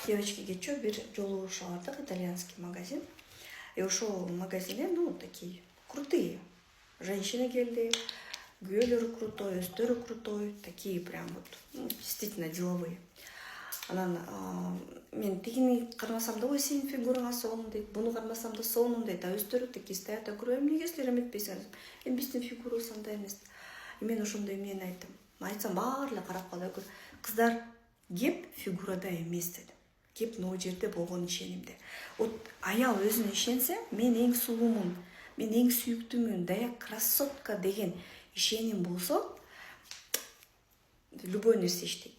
девочки кечөө бир жолугушуп бардык, итальянский магазин. И ошол магазинде, такие крутые женщины келди, күйөөлөрү крутой, өздөрү крутой, такие прям вот, действительно деловые. Анан мен тигини кармасам да, ой, сенин фигураңа сонун дейт, буну кармасам да сонун дейт, а өздөрү такие стоят, я говорю, эмнеге силер эметпейсиңер? Эми биздин фигурабыз андай эмес. Мен ошондой эмнени айттым. Айтсам баары эле карап калды. Кыздар, кеп фигурада эмес дедим. Кеп могу жерде болгон ишенимде. Вот аял өзүнө ишенсе, мен эң сулуумун, мен эң сүйүктүүмүн, даяк красотка деген ишеним болсо, любой нерсе иштейт.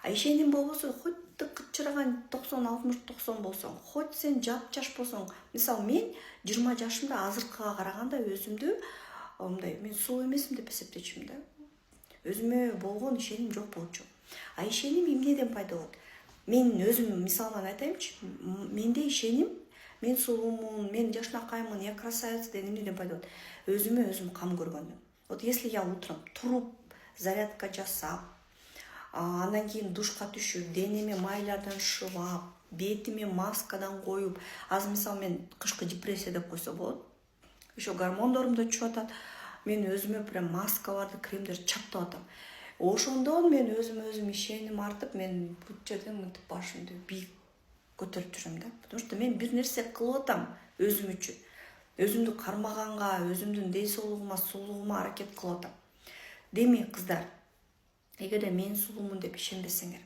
А ишеним болбосо, хоть ты кычыраган 90-60-90 болсоң, хоть сен жап-жаш болсоң. Мисалы, мен 20 жашымда азыркыга караганда өзүмдү мындай, мен сулуу эмесмин деп эсептечүмүн да. Өзүмө болгон ишеним жок болчу. А ишеним эмнеден пайда болот? Мен өзүм мисалдан айтайынчы, менде ишеним, мен сулуумун, мен жашнакаймын, я красавица деген эмнеден пайда болот? Өзүмө өзүм кам көргөндөн. Вот если я утром туруп, зарядка жасап, андан кийин душка түшүп, денеме майлардан шылап, бетиме маскадан коюп, азыр мисалы мен кышкы депрессия деп койсо болот. Еще гормондорум да түшүп атат. Мен өзүмө прям маскаларды, кремдерди чаптап атам. Ошондон мен өзүм ишеним артып, мен бут жерден мынтип башымды бийик көтөрүп жүрөм да. Потому что мен бир нерсе кылып атам өзүм үчүн. Өзүмдү кармаганга, өзүмдүн дей соолугума, сулуулугума аракет кылып атам. Демек, кыздар, эгерде мен сулуумун деп ишенбесеңер,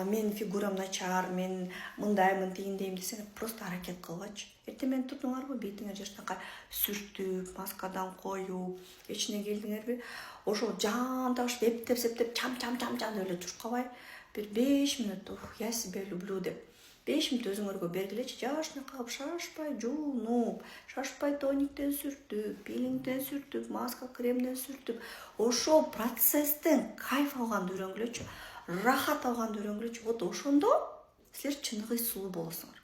мен фигурам начар, мен мындаймын, тигиндейм десеңер, просто аракет кылгачы. Эртең менен турдуңарбы, бетиңер жашнакай сүртүп, маскадан коюп, эчине келдиңерби? Ошол жан табышып, эптеп, чам деп эле туруп калбай, бир 5 мүнөт, я себя люблю деп. 5 мүнөт өзүңөргө бергилечи, жашнакай, шашпай жуунуп, шашпай тониктен сүртүп, пилингден сүртүп, маска, кремден сүртүп, ошол процесстен кайф алганды үйрөнгүлөчү, рахат алганды үйрөнгүлөчү. Вот ошондо силер чыныгы сулуу болосуңар.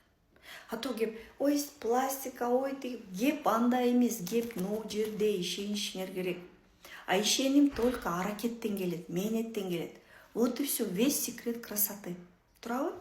А то кеп, ой, пластика, ой, кеп андай эмес, кеп но жерде ишенишиңер керек. А ишеним только аракеттен келет, мээнеттен келет. Вот и все, весь секрет красоты. Туурабы?